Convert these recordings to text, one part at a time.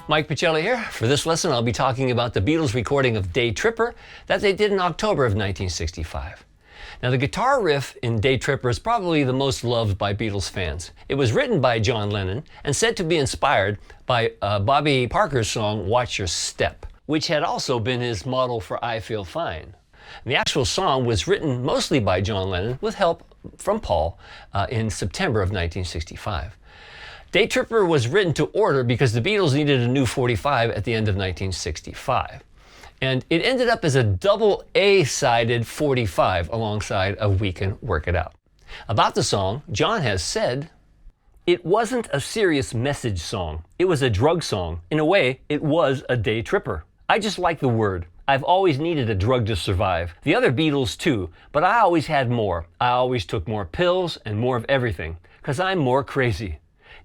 Mike Pachelli here. For this lesson, I'll be talking about the Beatles' recording of Day Tripper that they did in October of 1965. Now, the guitar riff in Day Tripper is probably the most loved by Beatles fans. It was written by John Lennon and said to be inspired by Bobby Parker's song, Watch Your Step, which had also been his model for I Feel Fine. And the actual song was written mostly by John Lennon with help from Paul in September of 1965. Day Tripper was written to order because the Beatles needed a new 45 at the end of 1965. And it ended up as a double A-sided 45 alongside of We Can Work It Out. About the song, John has said, "It wasn't a serious message song. It was a drug song. In a way, it was a day tripper. I just like the word. I've always needed a drug to survive. The other Beatles too, but I always had more. I always took more pills and more of everything, 'cause I'm more crazy."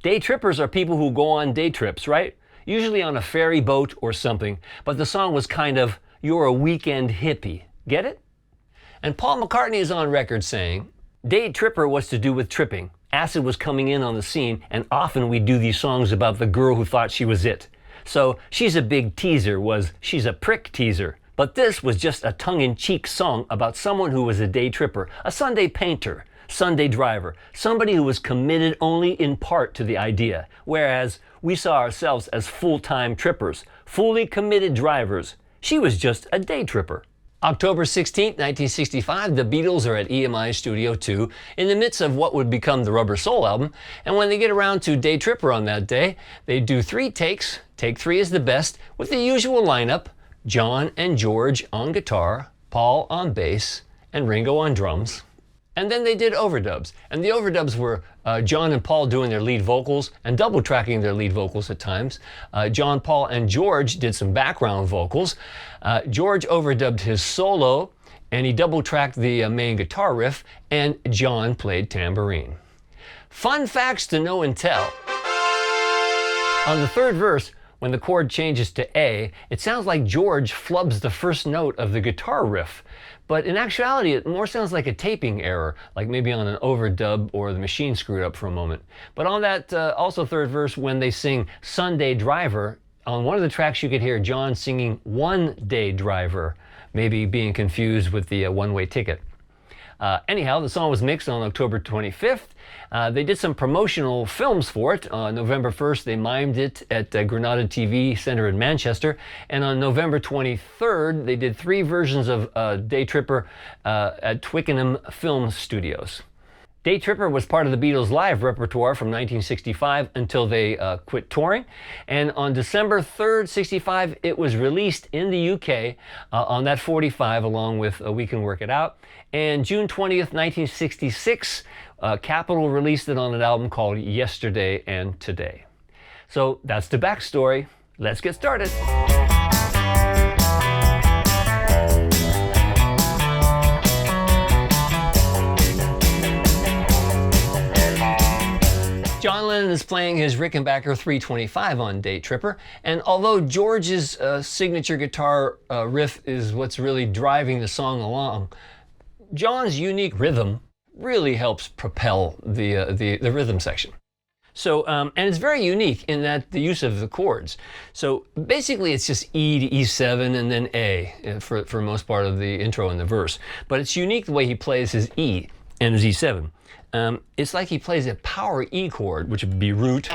Day trippers are people who go on day trips, right? Usually on a ferry boat or something, but the song was kind of, you're a weekend hippie. Get it? And Paul McCartney is on record saying, Day Tripper was to do with tripping. Acid was coming in on the scene, and often we do these songs about the girl who thought she was it. So She's a Big Teaser was She's a Prick Teaser. But this was just a tongue-in-cheek song about someone who was a day tripper, a Sunday painter, Sunday driver, somebody who was committed only in part to the idea, whereas we saw ourselves as full-time trippers, fully committed drivers. She was just a day tripper. October 16, 1965, the Beatles are at EMI Studio 2 in the midst of what would become the Rubber Soul album, and when they get around to Day Tripper on that day, they do 3 takes. Take 3 is the best, with the usual lineup: John and George on guitar, Paul on bass, and Ringo on drums. And then they did overdubs. And the overdubs were John and Paul doing their lead vocals and double tracking their lead vocals at times. John, Paul, and George did some background vocals. George overdubbed his solo, and he double tracked the main guitar riff, and John played tambourine. Fun facts to know and tell. On the third verse, when the chord changes to A, it sounds like George flubs the first note of the guitar riff. But in actuality, it more sounds like a taping error, like maybe on an overdub or the machine screwed up for a moment. But on that also third verse, when they sing Sunday Driver, on one of the tracks you could hear John singing One Day Driver, maybe being confused with the one-way ticket. Anyhow, the song was mixed on October 25th. They did some promotional films for it. On November 1st, they mimed it at Granada TV Centre in Manchester. And on November 23rd, they did 3 versions of Day Tripper at Twickenham Film Studios. Day Tripper was part of the Beatles' live repertoire from 1965 until they quit touring. And on December 3rd, 65, it was released in the UK on that 45 along with We Can Work It Out. And June 20th, 1966, Capitol released it on an album called Yesterday and Today. So that's the backstory. Let's get started. John Lennon is playing his Rickenbacker 325 on Day Tripper, and although George's signature guitar riff is what's really driving the song along, John's unique rhythm really helps propel the rhythm section. So, and it's very unique in that the use of the chords. So basically it's just E to E7 and then A for most part of the intro and the verse. But it's unique the way he plays his E and his E7. It's like he plays a power E chord, which would be root,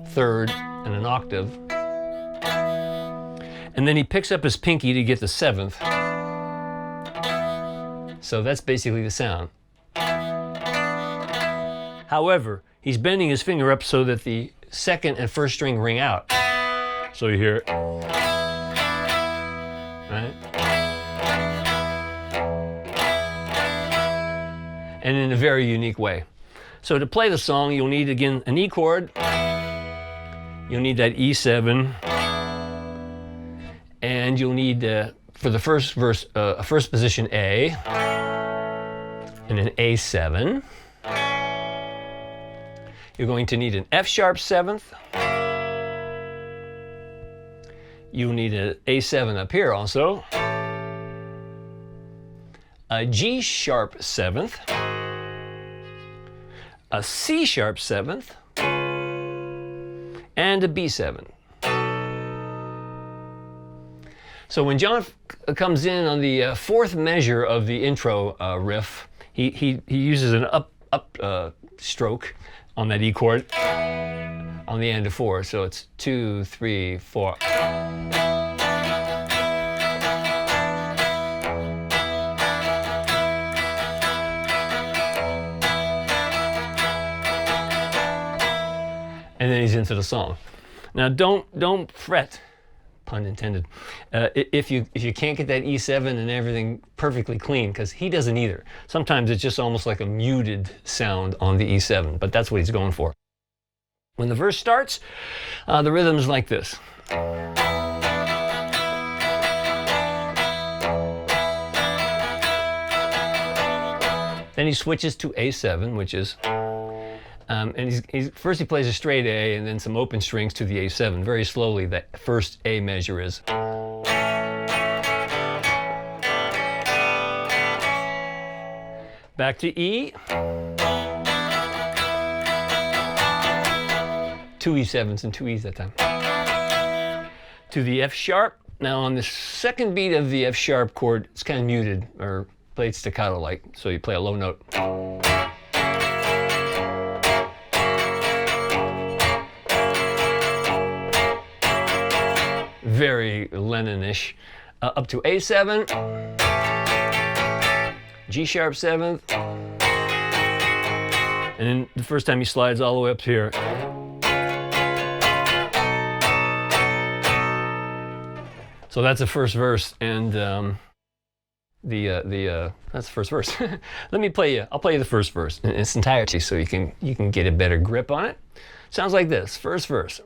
third, and an octave. And then he picks up his pinky to get the 7th. So that's basically the sound. However, he's bending his finger up so that the 2nd and 1st string ring out. So you hear it. Right? And in a very unique way. So to play the song, you'll need, again, an E chord. You'll need that E7. And you'll need, for the first verse, a first position A. And an A7. You're going to need an F sharp 7th. You'll need an A7 up here also. A G sharp 7th. A C sharp 7th. And a B7. So when John comes in on the fourth measure of the intro riff, he uses an up stroke on that E chord on the end of 4. So it's 2, 3, 4. And then he's into the song. Now don't fret, pun intended, if you can't get that E7 and everything perfectly clean, because he doesn't either. Sometimes it's just almost like a muted sound on the E7, but that's what he's going for. When the verse starts, the rhythm's like this. Then he switches to A7, which is, and first he plays a straight A and then some open strings to the A7. Very slowly, that first A measure is. Back to E. 2 E7s and 2 E's that time. To the F sharp. Now on the second beat of the F sharp chord, it's kind of muted or played staccato like, so you play a low note. Very Lennon-ish. Up to A7, G sharp 7th, and then the first time he slides all the way up to here. So that's the first verse, and that's the first verse. I'll play you the first verse in its entirety so you can get a better grip on it. Sounds like this, first verse.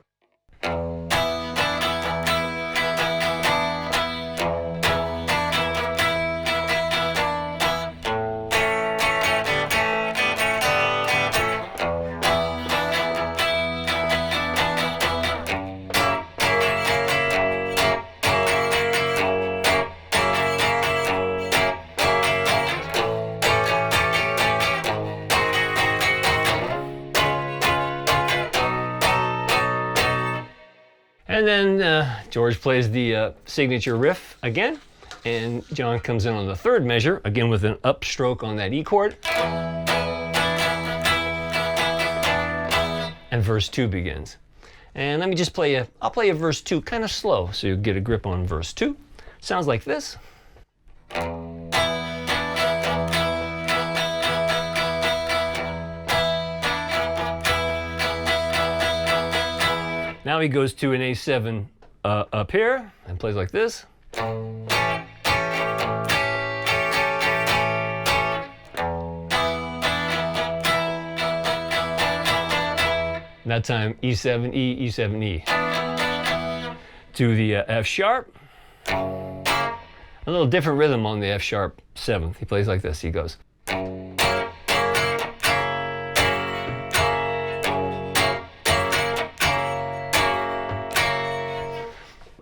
And then George plays the signature riff again, and John comes in on the third measure, again with an upstroke on that E chord. And verse 2 begins. And let me just I'll play you verse 2 kind of slow so you get a grip on verse 2. Sounds like this. Now he goes to an A7 up here and plays like this. That time E7, E, E7, E. To the F sharp. A little different rhythm on the F sharp 7th. He plays like this. He goes.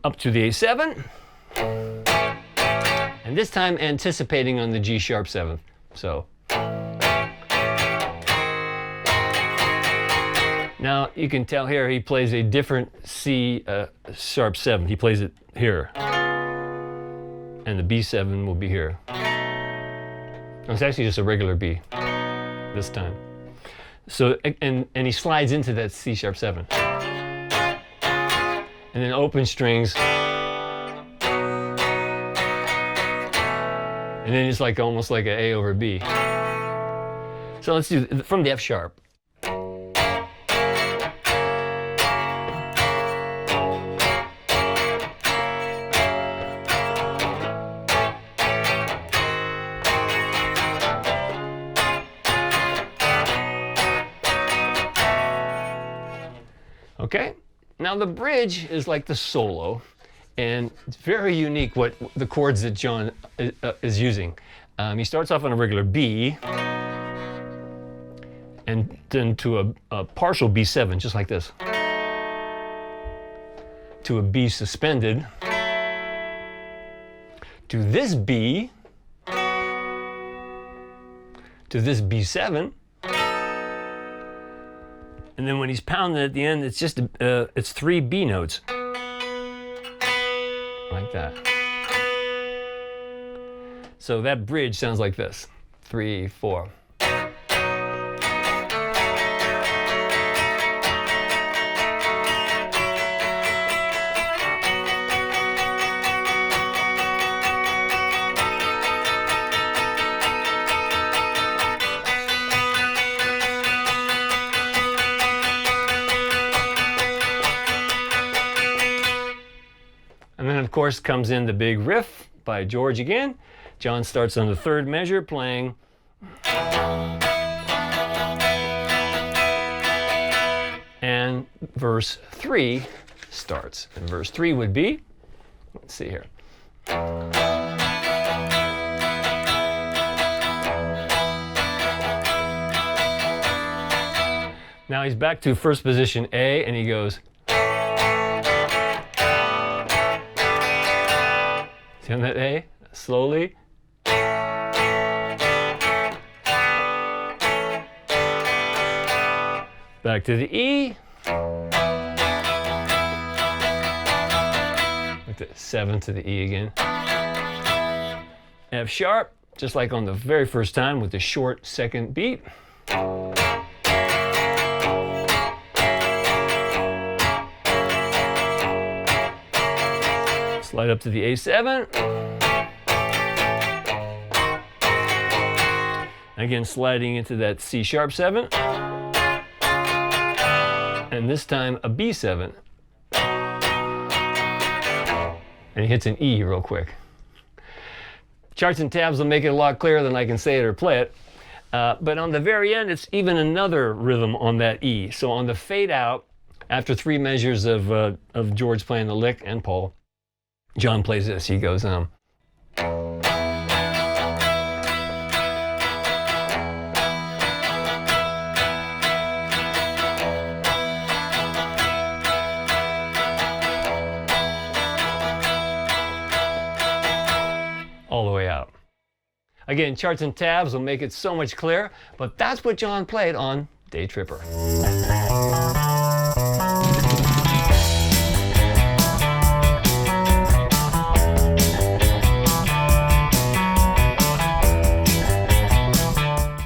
Up to the A7, and this time anticipating on the G sharp 7th. So now you can tell here he plays a different C sharp 7. He plays it here, and the B7 will be here. It's actually just a regular B this time. So and he slides into that C sharp 7. And then open strings, and then it's like almost like an A over B. So let's do from the F sharp. Okay. Now the bridge is like the solo, and it's very unique what the chords that John is using. He starts off on a regular B, and then to a partial B7, just like this. To a B suspended. To this B. To this B7. And then when he's pounding at the end, it's just it's 3 B notes, like that. So that bridge sounds like this. 3, 4. And then, of course, comes in the big riff by George again. John starts on the third measure playing. And verse 3 starts. And verse 3 would be, let's see here. Now he's back to first position A, and he goes. See on that A? Slowly. Back to the E. With the 7 to the E again. F sharp, just like on the very first time with the short second beat. Slide up to the A7. Again, sliding into that C sharp 7. And this time a B7. And he hits an E real quick. Charts and tabs will make it a lot clearer than I can say it or play it. But on the very end, it's even another rhythm on that E. So on the fade out, after 3 measures of George playing the lick and Paul, John plays this. He goes, all the way out. Again, charts and tabs will make it so much clearer, but that's what John played on Day Tripper.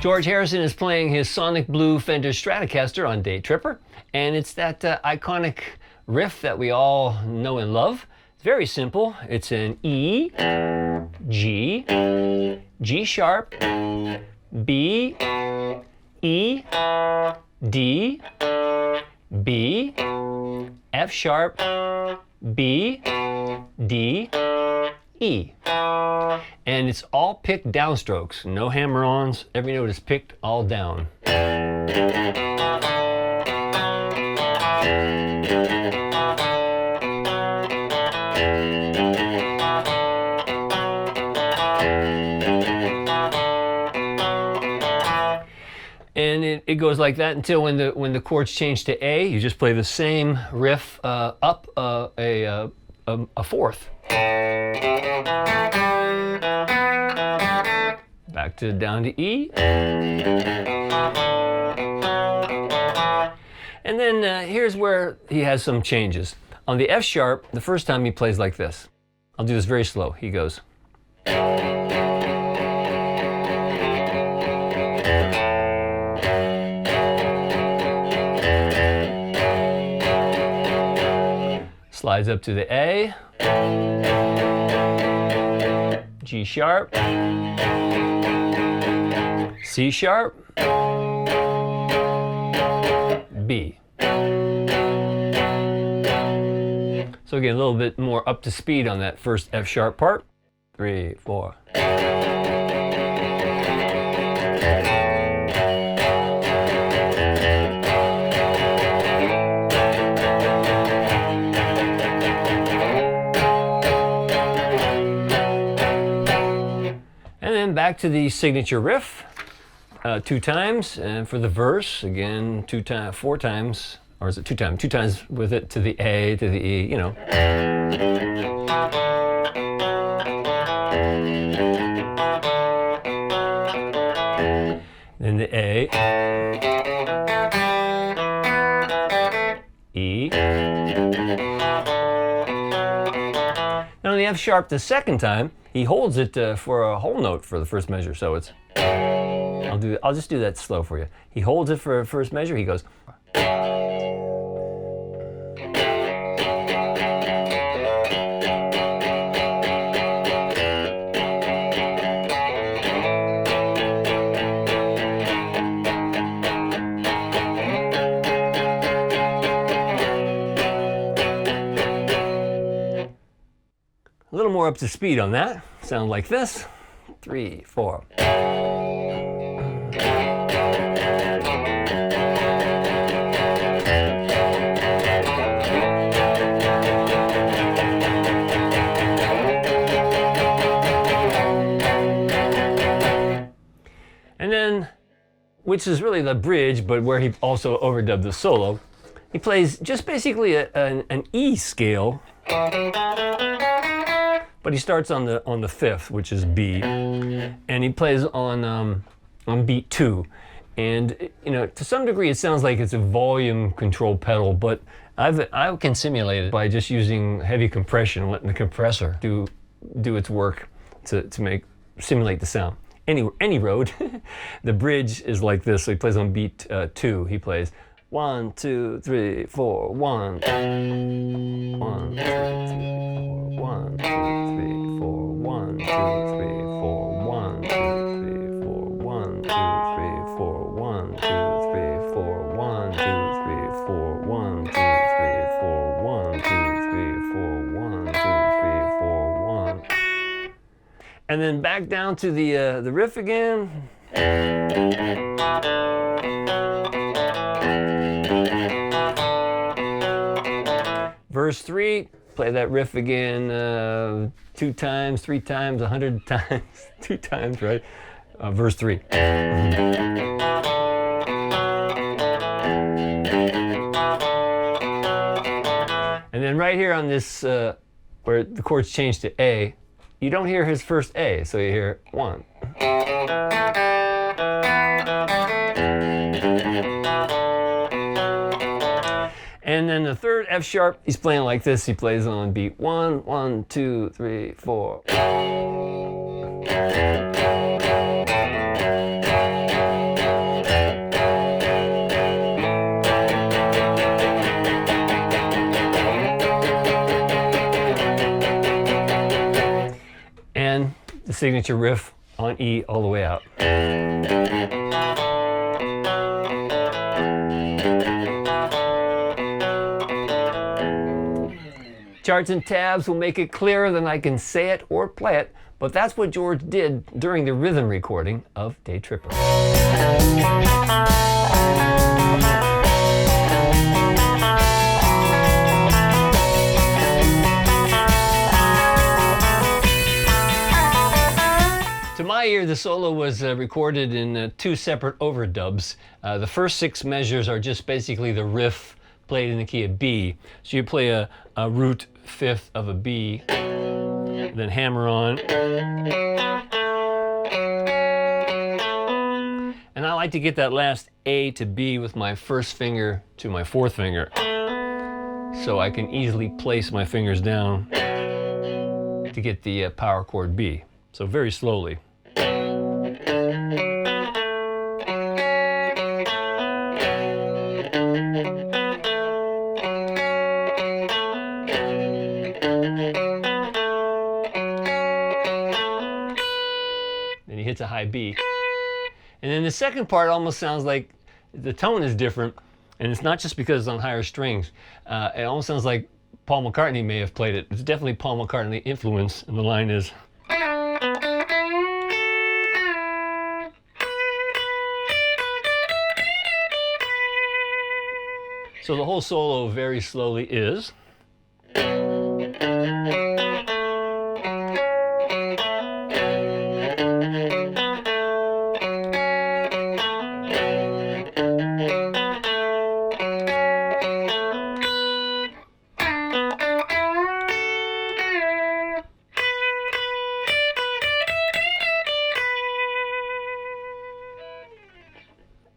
George Harrison is playing his Sonic Blue Fender Stratocaster on Day Tripper, and it's that iconic riff that we all know and love. It's very simple. It's an E, G, G sharp, B, E, D, B, F sharp, B, D, E. And it's all picked downstrokes, no hammer-ons. Every note is picked all down. And it goes like that until when the chords change to A, you just play the same riff up a fourth. Back to down to E. And then here's where he has some changes. On the F sharp, the first time he plays like this. I'll do this very slow. He goes. Slides up to the A. G sharp. C sharp. B. So again, a little bit more up to speed on that first F sharp part. 3, 4. And then back to the signature riff. 2 times, and for the verse, again, 4 times, or is it 2 times? 2 times with it to the A, to the E, you know. Then the A, E, And on the F sharp the second time, he holds it for a whole note for the first measure. So it's, I'll just do that slow for you. He holds it for a first measure. He goes. A little more up to speed on that. Sound like this. 3, 4. And then, which is really the bridge, but where he also overdubbed the solo, he plays just basically an E scale. But he starts on the fifth, which is B, and he plays on beat 2, and to some degree it sounds like it's a volume control pedal, but I can simulate it by just using heavy compression, letting the compressor do its work to simulate the sound. Any road, the bridge is like this. So he plays on beat 2. He plays 1, 2, 3, 4, 1, 1, 2, 3, 4, 1, 2, 3, 4, 1, 2, 3, 4, 1, 2, 3, 4, 1, 2, 3, 4, 1, 2, 3, 4, 1, 2, 3, 4, 1, 2, 3, 4, 1, 2, 3, 4, 1, 2, 3, 4, 1. And then back down to the riff again. Verse 3, play that riff again 2 times, 3 times, 100 times, 2 times, right? Verse 3. And then right here on this, where the chords change to A, you don't hear his first A, so you hear 1. And then the third F sharp, he's playing like this. He plays on beat 1, 1, 2, 3, 4. And the signature riff on E all the way out. Charts and tabs will make it clearer than I can say it or play it, but that's what George did during the rhythm recording of Day Tripper. To my ear, the solo was recorded in 2 separate overdubs. The first 6 measures are just basically the riff played in the key of B. So you play a root fifth of a B, then hammer on. And I like to get that last A to B with my first finger to my fourth finger, so I can easily place my fingers down to get the power chord B. So very slowly. Then he hits a high B. And then the second part almost sounds like the tone is different, and it's not just because it's on higher strings. It almost sounds like Paul McCartney may have played it. It's definitely Paul McCartney influence, and the line is. So the whole solo very slowly is.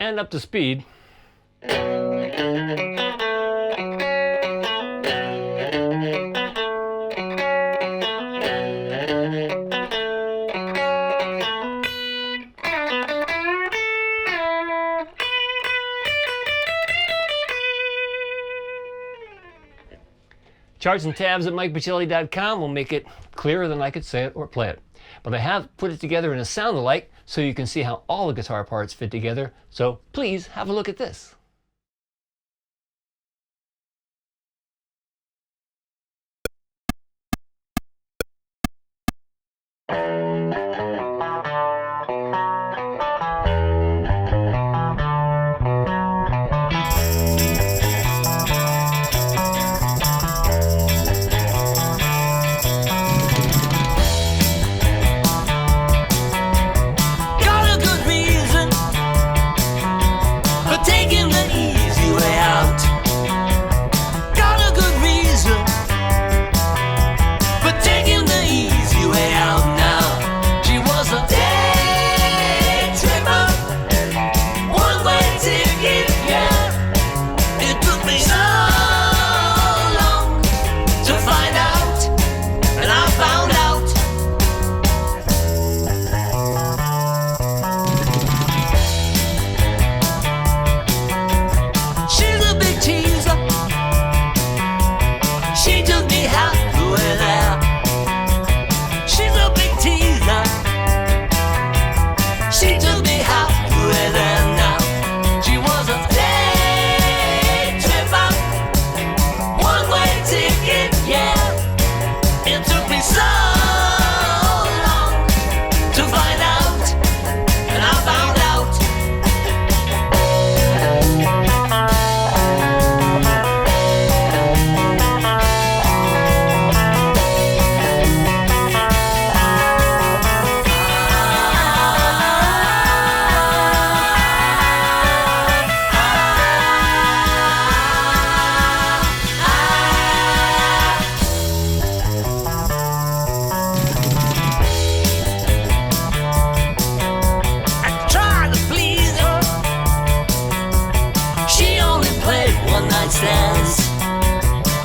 And up to speed. Charts and tabs at MikePachelli.com will make it clearer than I could say it or play it. But I have put it together in a sound alike so you can see how all the guitar parts fit together. So please have a look at this.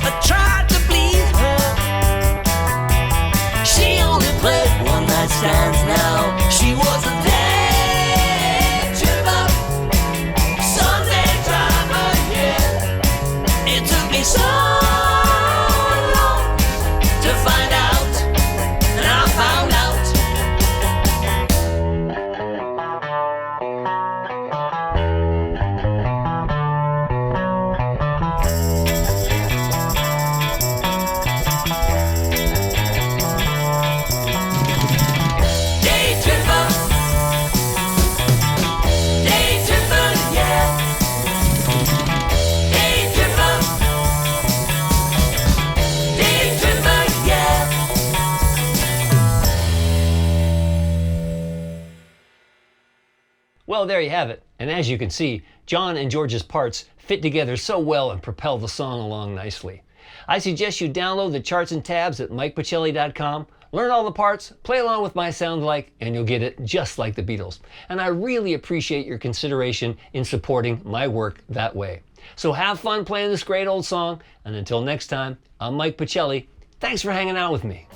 I tried to please her. She only played one night stands now. She was a day tripper, Sunday driver, yeah. It took me so long to find out, and I found out. Well, there you have it. And as you can see, John and George's parts fit together so well and propel the song along nicely. I suggest you download the charts and tabs at MikePachelli.com, learn all the parts, play along with my sound like, and you'll get it just like the Beatles. And I really appreciate your consideration in supporting my work that way. So have fun playing this great old song, and until next time, I'm Mike Pachelli. Thanks for hanging out with me.